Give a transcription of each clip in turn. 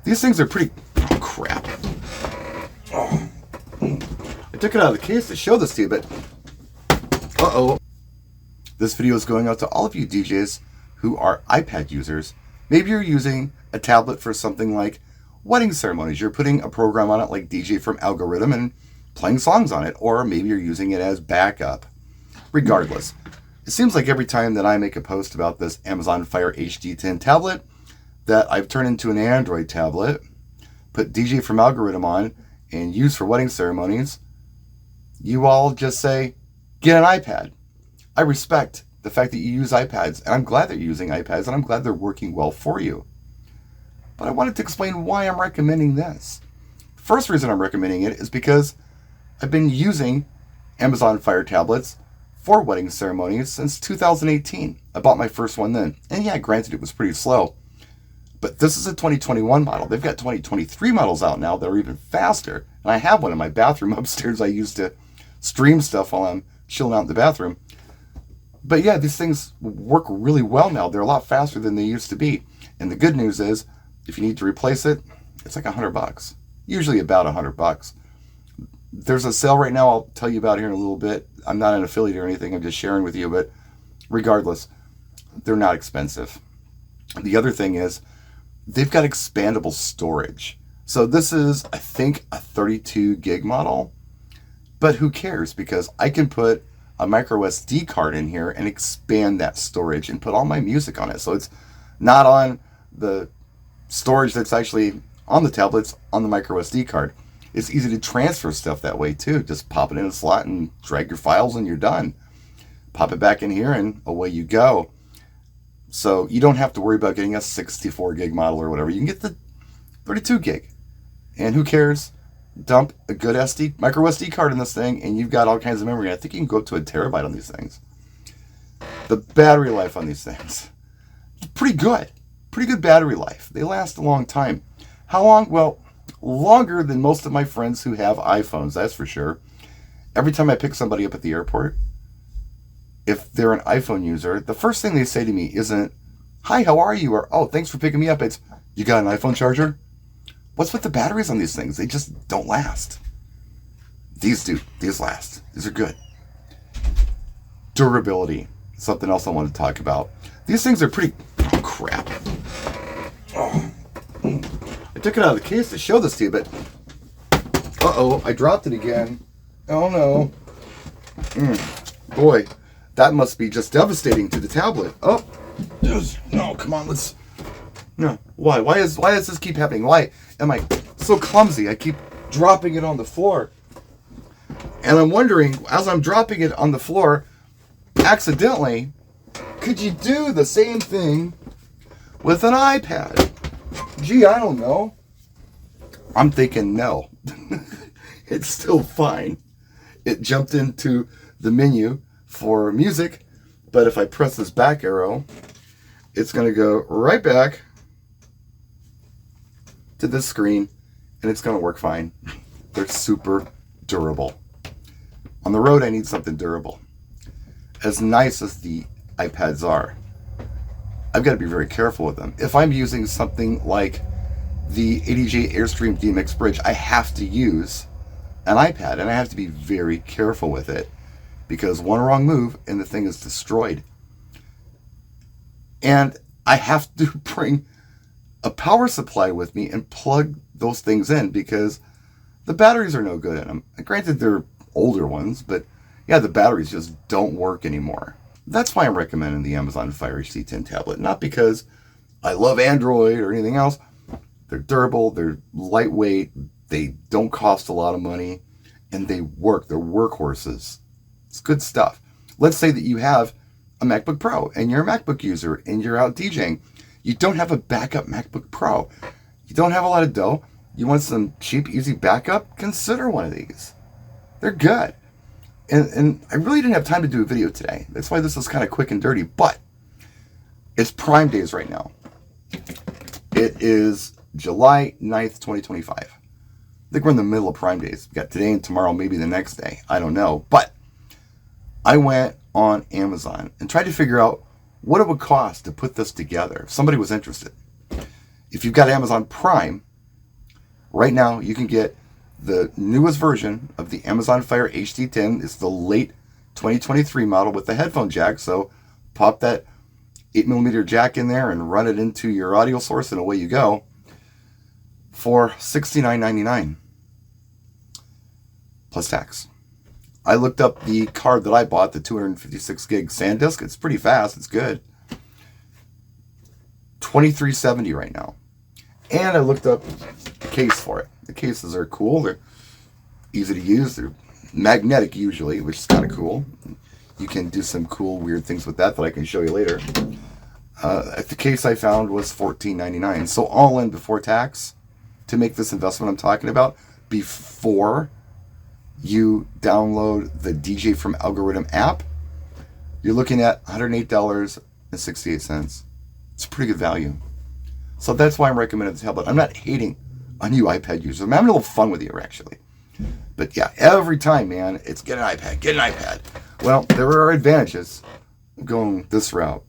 These things are pretty... Oh, crap. Oh. I took it out of the case to show this to you, but... Uh-oh. This video is going out to all of you DJs who are iPad users. Maybe you're using a tablet for something like wedding ceremonies. You're putting a program on it like DJ from Algorithm and playing songs on it. Or maybe you're using it as backup. Regardless, it seems like every time that I make a post about this Amazon Fire HD10 tablet that I've turned into an Android tablet, put DJ from Algorithm on, and use for wedding ceremonies, you all just say, get an iPad. I respect the fact that you use iPads, and I'm glad that you're using iPads, and I'm glad they're working well for you. But I wanted to explain why I'm recommending this. First reason I'm recommending it is because I've been using Amazon Fire tablets for wedding ceremonies since 2018. I bought my first one then. And yeah, granted, it was pretty slow. But this is a 2021 model. They've got 2023 models out now that are even faster. And I have one in my bathroom upstairs I use to stream stuff while I'm chilling out in the bathroom. But yeah, these things work really well now. They're a lot faster than they used to be. And the good news is, if you need to replace it, it's like $100. Usually about $100. There's a sale right now I'll tell you about here in a little bit. I'm not an affiliate or anything. I'm just sharing with you. But regardless, they're not expensive. The other thing is, they've got expandable storage. So this is, I think, a 32 gig model. But who cares? Because I can put a micro SD card in here and expand that storage and put all my music on it. So it's not on the storage that's actually on the tablets, on the micro SD card. It's easy to transfer stuff that way too. Just pop it in a slot and drag your files and you're done. Pop it back in here and away you go. So you don't have to worry about getting a 64 gig model or whatever. You can get the 32 gig. And who cares? Dump a good micro SD card in this thing and you've got all kinds of memory. I think you can go up to a terabyte on these things. The battery life on these things, pretty good. Pretty good battery life. They last a long time. How long? Well, longer than most of my friends who have iPhones, that's for sure. Every time I pick somebody up at the airport, if they're an iPhone user, the first thing they say to me isn't, hi, how are you? Or, oh, thanks for picking me up. It's, you got an iPhone charger? What's with the batteries on these things? They just don't last. These do. These last. These are good. Durability. Something else I want to talk about. These things are pretty... Oh, crap. Oh. I took it out of the case to show this to you, but... Uh-oh, I dropped it again. Oh, no. Boy, that must be just devastating to the tablet. Oh, no, come on, let's... No, why? Why does this keep happening? Why am I so clumsy? I keep dropping it on the floor. And I'm wondering, as I'm dropping it on the floor, accidentally, could you do the same thing with an iPad? Gee, I don't know. I'm thinking no. It's still fine. It jumped into the menu for music, but if I press this back arrow, it's going to go right back to this screen, and it's going to work fine. They're super durable. On the road, I need something durable. As nice as the iPads are, I've got to be very careful with them. If I'm using something like the ADJ Airstream DMX Bridge, I have to use an iPad, and I have to be very careful with it, because one wrong move and the thing is destroyed. And I have to bring a power supply with me and plug those things in, because the batteries are no good in them. Granted, they're older ones, but yeah, the batteries just don't work anymore. That's why I'm recommending the Amazon Fire HD10 tablet. Not because I love Android or anything else. They're durable, they're lightweight, they don't cost a lot of money, and they work. They're workhorses. It's good stuff. Let's say that you have a MacBook Pro and you're a MacBook user and you're out DJing. You don't have a backup MacBook Pro. You don't have a lot of dough. You want some cheap, easy backup? Consider one of these. They're good. And I really didn't have time to do a video today. That's why this is kind of quick and dirty. But it's Prime Days right now. It is July 9th, 2025. I think we're in the middle of Prime Days. We've got today and tomorrow, maybe the next day. I don't know. But I went on Amazon and tried to figure out what it would cost to put this together if somebody was interested. If you've got Amazon Prime, Right now, you can get the newest version of the Amazon Fire HD10. It's the late 2023 model with the headphone jack. So pop that 8mm jack in there and run it into your audio source, and away you go, for $69.99 plus tax. I looked up the card that I bought, the 256 gig SanDisk. It's pretty fast. It's good. $23.70 right now. And I looked up the case for it. The cases are cool. They're easy to use. They're magnetic usually, which is kind of cool. You can do some cool, weird things with that I can show you later. The case I found was $14.99. So all in before tax, to make this investment I'm talking about, before you download the DJ from Algorithm app, you're looking at $108.68. It's a pretty good value. So that's why I'm recommending the tablet. I'm not hating on you iPad users. I'm having a little fun with you, actually. But yeah, every time, man, it's get an iPad, get an iPad. Well, there are advantages of going this route.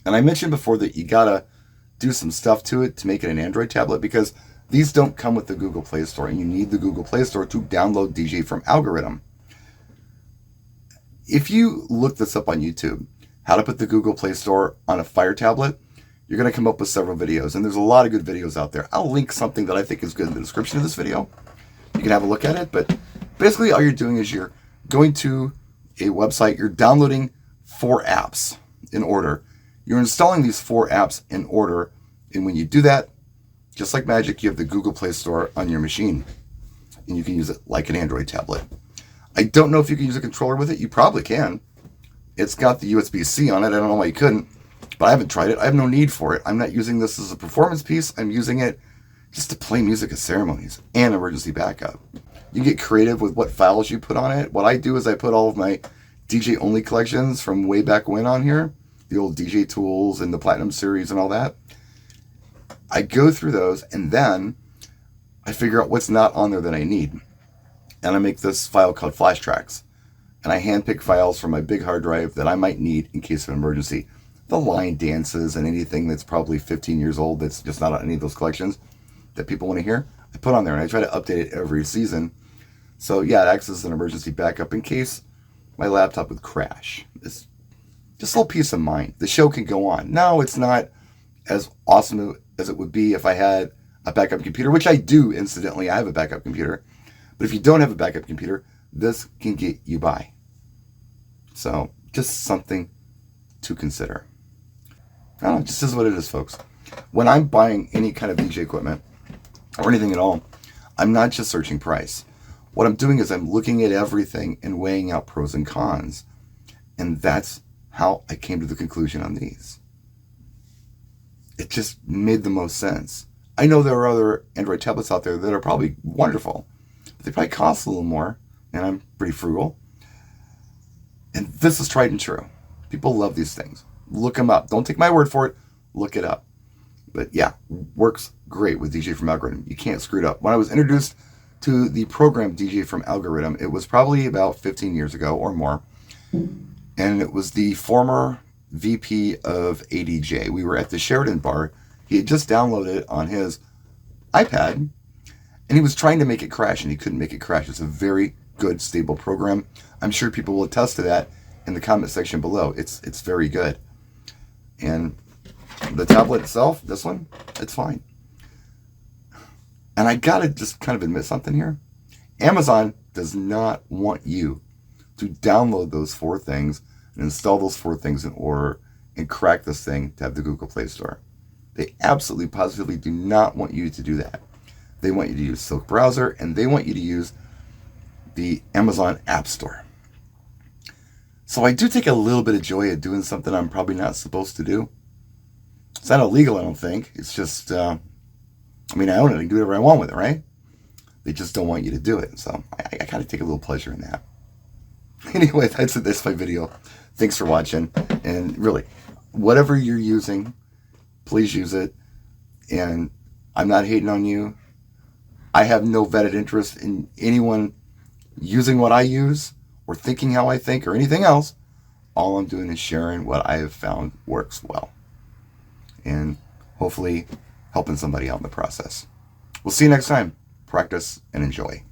And I mentioned before that you gotta do some stuff to it to make it an Android tablet, because these don't come with the Google Play Store, and you need the Google Play Store to download DJ from Algorithm. If you look this up on YouTube, how to put the Google Play Store on a Fire tablet, you're going to come up with several videos, and there's a lot of good videos out there. I'll link something that I think is good in the description of this video. You can have a look at it, but basically all you're doing is you're going to a website, you're downloading 4 apps in order. You're installing these 4 apps in order, and when you do that, just like magic, you have the Google Play Store on your machine, and you can use it like an Android tablet. I don't know if you can use a controller with it. You probably can. It's got the USB-C on it. I don't know why you couldn't, but I haven't tried it. I have no need for it. I'm not using this as a performance piece. I'm using it just to play music at ceremonies and emergency backup. You get creative with what files you put on it. What I do is I put all of my DJ-only collections from way back when on here, the old DJ tools and the Platinum series and all that. I go through those, and then I figure out what's not on there that I need. And I make this file called Flash Tracks. And I handpick files from my big hard drive that I might need in case of an emergency. The line dances and anything that's probably 15 years old that's just not on any of those collections that people want to hear, I put on there, and I try to update it every season. So yeah, it acts as an emergency backup in case my laptop would crash. It's just a little peace of mind. The show can go on. No, it's not as awesome as it would be if I had a backup computer, which I do, incidentally. I have a backup computer. But if you don't have a backup computer, this can get you by. So just something to consider. I don't know, just is what it is, folks. When I'm buying any kind of DJ equipment or anything at all, I'm not just searching price. What I'm doing is I'm looking at everything and weighing out pros and cons. And that's how I came to the conclusion on these. It just made the most sense. I know there are other Android tablets out there that are probably wonderful, but they probably cost a little more, and I'm pretty frugal. And this is tried and true. People love these things. Look them up. Don't take my word for it. Look it up. But yeah, works great with DJ from Algorithm. You can't screw it up. When I was introduced to the program DJ from Algorithm, it was probably about 15 years ago or more. And it was the former VP of ADJ. We were at the Sheridan bar. He had just downloaded it on his iPad, and he was trying to make it crash, and he couldn't make it crash. It's a very good, stable program. I'm sure people will attest to that in the comment section below. It's very good. And the tablet itself, this one, it's fine. And I gotta just kind of admit something here. Amazon does not want you to download those 4 things and install those 4 things in order and crack this thing to have the Google Play Store. They absolutely, positively do not want you to do that. They want you to use Silk Browser, and they want you to use the Amazon App Store. So I do take a little bit of joy at doing something I'm probably not supposed to do. It's not illegal, I don't think. It's just, I own it. I can do whatever I want with it, right? They just don't want you to do it. So I kind of take a little pleasure in that. Anyway, that's it. That's my video. Thanks for watching. And really, whatever you're using, please use it. And I'm not hating on you. I have no vetted interest in anyone using what I use or thinking how I think or anything else. All I'm doing is sharing what I have found works well. And hopefully helping somebody out in the process. We'll see you next time. Practice and enjoy.